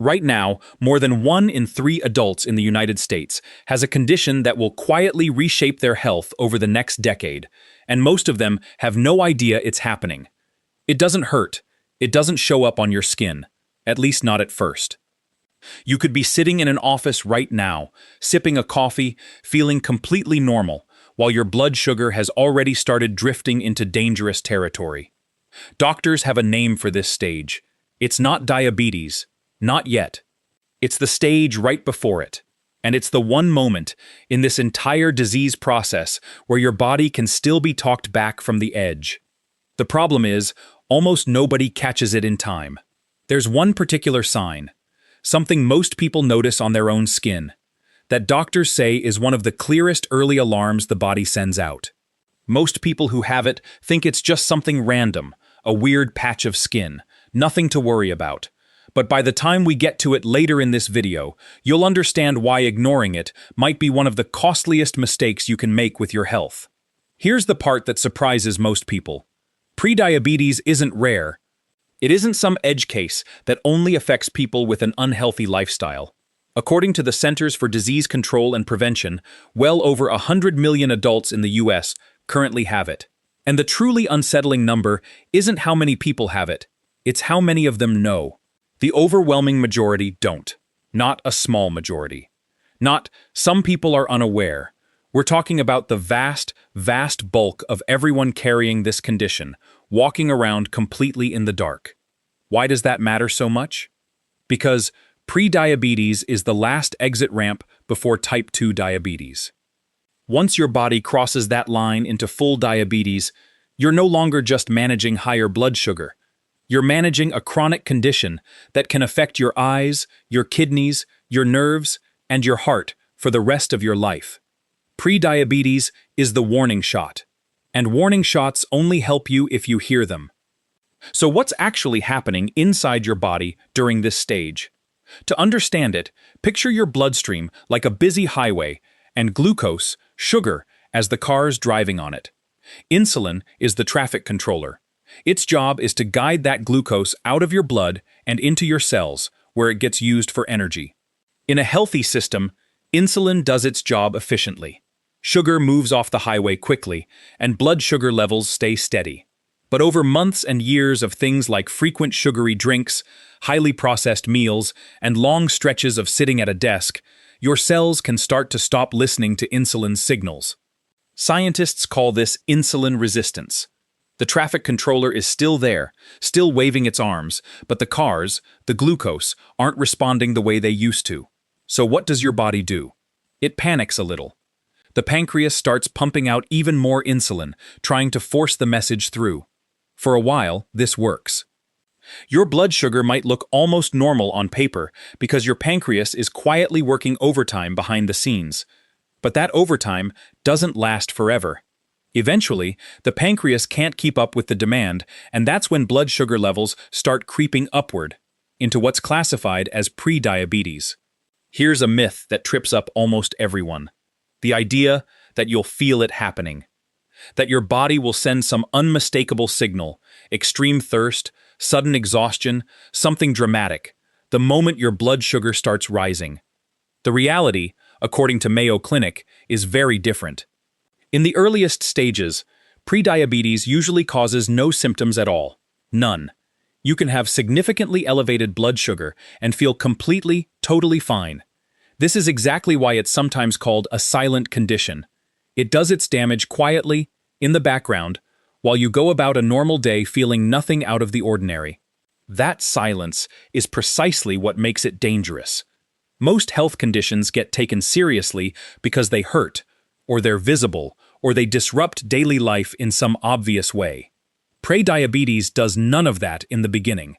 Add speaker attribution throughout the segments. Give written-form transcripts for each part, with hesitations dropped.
Speaker 1: Right now, more than 1 in 3 adults in the United States has a condition that will quietly reshape their health over the next decade, and most of them have no idea it's happening. It doesn't hurt. It doesn't show up on your skin, at least not at first. You could be sitting in an office right now, sipping a coffee, feeling completely normal, while your blood sugar has already started drifting into dangerous territory. Doctors have a name for this stage. It's not diabetes. Not yet. It's the stage right before it. And it's the one moment in this entire disease process where your body can still be talked back from the edge. The problem is, almost nobody catches it in time. There's one particular sign, something most people notice on their own skin, that doctors say is one of the clearest early alarms the body sends out. Most people who have it think it's just something random, a weird patch of skin, nothing to worry about. But by the time we get to it later in this video, you'll understand why ignoring it might be one of the costliest mistakes you can make with your health. Here's the part that surprises most people. Prediabetes isn't rare. It isn't some edge case that only affects people with an unhealthy lifestyle. According to the Centers for Disease Control and Prevention, well over 100 million adults in the US currently have it. And the truly unsettling number isn't how many people have it, it's how many of them know. The overwhelming majority don't. Not a small majority. Not some people are unaware. We're talking about the vast, vast bulk of everyone carrying this condition, walking around completely in the dark. Why does that matter so much? Because prediabetes is the last exit ramp before type 2 diabetes. Once your body crosses that line into full diabetes, you're no longer just managing higher blood sugar. You're managing a chronic condition that can affect your eyes, your kidneys, your nerves, and your heart for the rest of your life. Prediabetes is the warning shot, and warning shots only help you if you hear them. So what's actually happening inside your body during this stage? To understand it, picture your bloodstream like a busy highway and glucose, sugar, as the cars driving on it. Insulin is the traffic controller. Its job is to guide that glucose out of your blood and into your cells, where it gets used for energy. In a healthy system, insulin does its job efficiently. Sugar moves off the highway quickly, and blood sugar levels stay steady. But over months and years of things like frequent sugary drinks, highly processed meals, and long stretches of sitting at a desk, your cells can start to stop listening to insulin's signals. Scientists call this insulin resistance. The traffic controller is still there, still waving its arms, but the cars, the glucose, aren't responding the way they used to. So what does your body do? It panics a little. The pancreas starts pumping out even more insulin, trying to force the message through. For a while, this works. Your blood sugar might look almost normal on paper because your pancreas is quietly working overtime behind the scenes. But that overtime doesn't last forever. Eventually, the pancreas can't keep up with the demand, and that's when blood sugar levels start creeping upward into what's classified as prediabetes. Here's a myth that trips up almost everyone. The idea that you'll feel it happening. That your body will send some unmistakable signal, extreme thirst, sudden exhaustion, something dramatic, the moment your blood sugar starts rising. The reality, according to Mayo Clinic, is very different. In the earliest stages, prediabetes usually causes no symptoms at all. None. You can have significantly elevated blood sugar and feel completely, totally fine. This is exactly why it's sometimes called a silent condition. It does its damage quietly, in the background, while you go about a normal day feeling nothing out of the ordinary. That silence is precisely what makes it dangerous. Most health conditions get taken seriously because they hurt, or they're visible, or they disrupt daily life in some obvious way. Prediabetes does none of that in the beginning.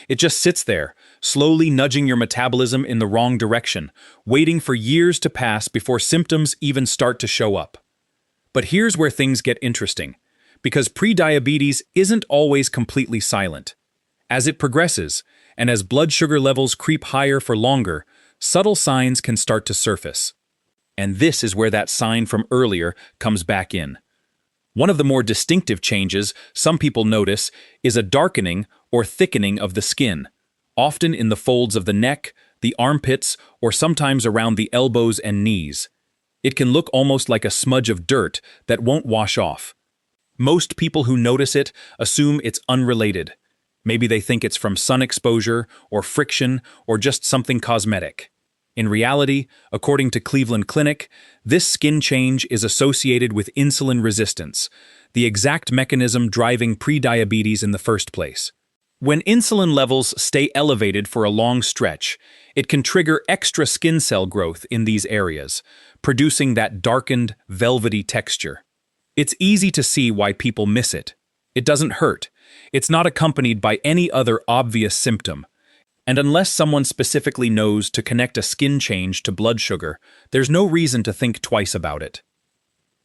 Speaker 1: It just sits there, slowly nudging your metabolism in the wrong direction, waiting for years to pass before symptoms even start to show up. But here's where things get interesting, because prediabetes isn't always completely silent. As it progresses, and as blood sugar levels creep higher for longer, subtle signs can start to surface. And this is where that sign from earlier comes back in. One of the more distinctive changes some people notice is a darkening or thickening of the skin, often in the folds of the neck, the armpits, or sometimes around the elbows and knees. It can look almost like a smudge of dirt that won't wash off. Most people who notice it assume it's unrelated. Maybe they think it's from sun exposure or friction or just something cosmetic. In reality, according to Cleveland Clinic, this skin change is associated with insulin resistance, the exact mechanism driving prediabetes in the first place. When insulin levels stay elevated for a long stretch, it can trigger extra skin cell growth in these areas, producing that darkened, velvety texture. It's easy to see why people miss it. It doesn't hurt. It's not accompanied by any other obvious symptom. And unless someone specifically knows to connect a skin change to blood sugar, there's no reason to think twice about it.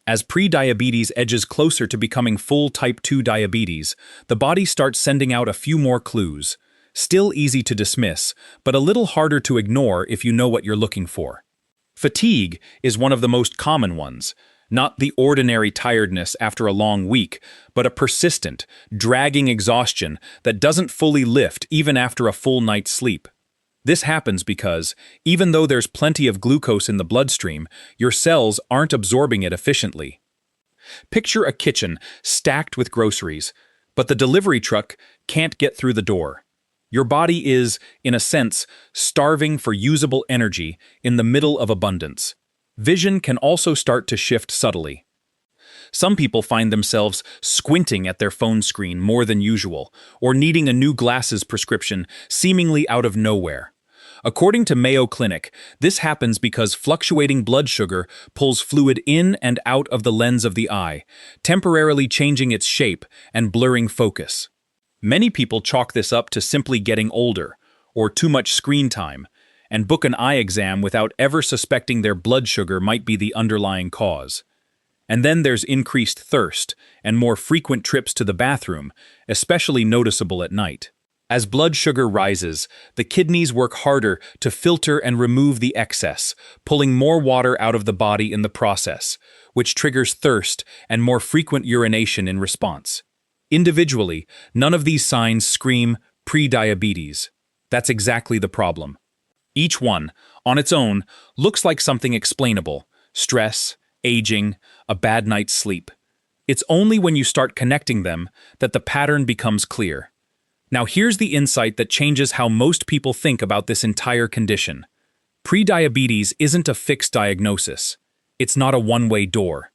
Speaker 1: As prediabetes edges closer to becoming full type 2 diabetes, the body starts sending out a few more clues. Still easy to dismiss, but a little harder to ignore if you know what you're looking for. Fatigue is one of the most common ones. Not the ordinary tiredness after a long week, but a persistent, dragging exhaustion that doesn't fully lift even after a full night's sleep. This happens because, even though there's plenty of glucose in the bloodstream, your cells aren't absorbing it efficiently. Picture a kitchen stacked with groceries, but the delivery truck can't get through the door. Your body is, in a sense, starving for usable energy in the middle of abundance. Vision can also start to shift subtly. Some people find themselves squinting at their phone screen more than usual, or needing a new glasses prescription seemingly out of nowhere. According to Mayo Clinic, this happens because fluctuating blood sugar pulls fluid in and out of the lens of the eye, temporarily changing its shape and blurring focus. Many people chalk this up to simply getting older, or too much screen time, and book an eye exam without ever suspecting their blood sugar might be the underlying cause. And then there's increased thirst and more frequent trips to the bathroom, especially noticeable at night. As blood sugar rises, the kidneys work harder to filter and remove the excess, pulling more water out of the body in the process, which triggers thirst and more frequent urination in response. Individually, none of these signs scream prediabetes. That's exactly the problem. Each one, on its own, looks like something explainable: stress, aging, a bad night's sleep. It's only when you start connecting them that the pattern becomes clear. Now here's the insight that changes how most people think about this entire condition. Prediabetes isn't a fixed diagnosis. It's not a one-way door.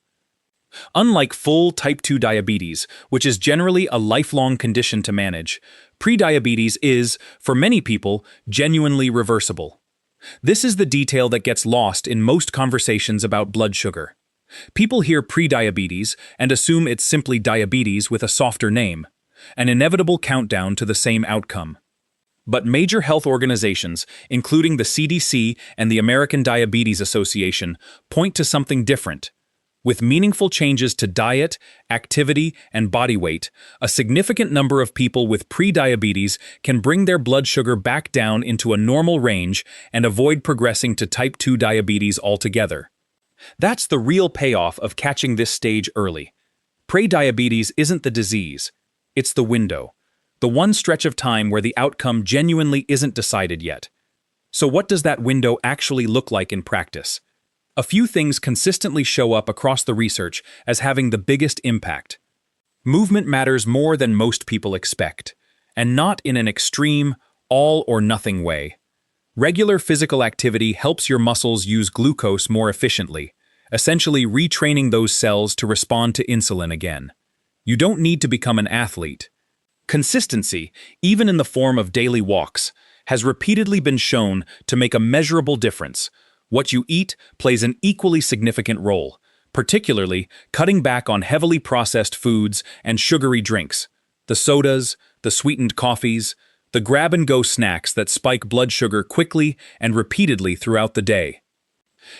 Speaker 1: Unlike full type 2 diabetes, which is generally a lifelong condition to manage, prediabetes is, for many people, genuinely reversible. This is the detail that gets lost in most conversations about blood sugar. People hear prediabetes and assume it's simply diabetes with a softer name, an inevitable countdown to the same outcome. But major health organizations, including the CDC and the American Diabetes Association, point to something different. With meaningful changes to diet, activity, and body weight, a significant number of people with prediabetes can bring their blood sugar back down into a normal range and avoid progressing to type 2 diabetes altogether. That's the real payoff of catching this stage early. Prediabetes isn't the disease, it's the window, the one stretch of time where the outcome genuinely isn't decided yet. So what does that window actually look like in practice? A few things consistently show up across the research as having the biggest impact. Movement matters more than most people expect, and not in an extreme, all-or-nothing way. Regular physical activity helps your muscles use glucose more efficiently, essentially retraining those cells to respond to insulin again. You don't need to become an athlete. Consistency, even in the form of daily walks, has repeatedly been shown to make a measurable difference. What you eat plays an equally significant role, particularly cutting back on heavily processed foods and sugary drinks, the sodas, the sweetened coffees, the grab-and-go snacks that spike blood sugar quickly and repeatedly throughout the day.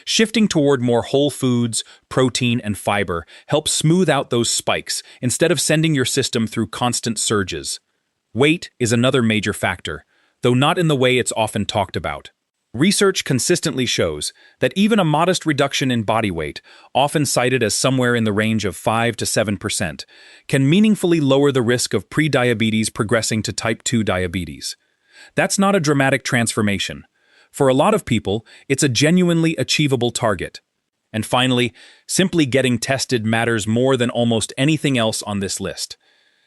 Speaker 1: Shifting toward more whole foods, protein, and fiber helps smooth out those spikes instead of sending your system through constant surges. Weight is another major factor, though not in the way it's often talked about. Research consistently shows that even a modest reduction in body weight, often cited as somewhere in the range of 5 to 7%, can meaningfully lower the risk of prediabetes progressing to type 2 diabetes. That's not a dramatic transformation. For a lot of people, it's a genuinely achievable target. And finally, simply getting tested matters more than almost anything else on this list.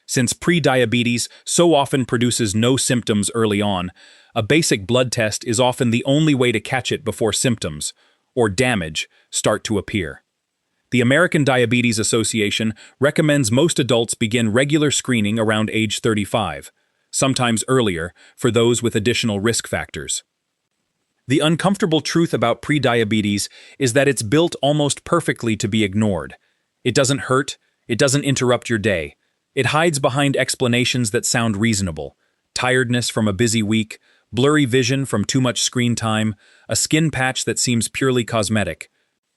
Speaker 1: Since prediabetes so often produces no symptoms early on, a basic blood test is often the only way to catch it before symptoms, or damage, start to appear. The American Diabetes Association recommends most adults begin regular screening around age 35, sometimes earlier for those with additional risk factors. The uncomfortable truth about prediabetes is that it's built almost perfectly to be ignored. It doesn't hurt, it doesn't interrupt your day. It hides behind explanations that sound reasonable: tiredness from a busy week, blurry vision from too much screen time, a skin patch that seems purely cosmetic.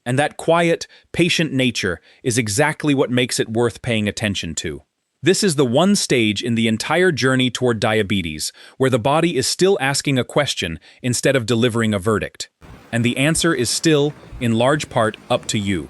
Speaker 1: And that quiet, patient nature is exactly what makes it worth paying attention to. This is the one stage in the entire journey toward diabetes where the body is still asking a question instead of delivering a verdict. And the answer is still, in large part, up to you.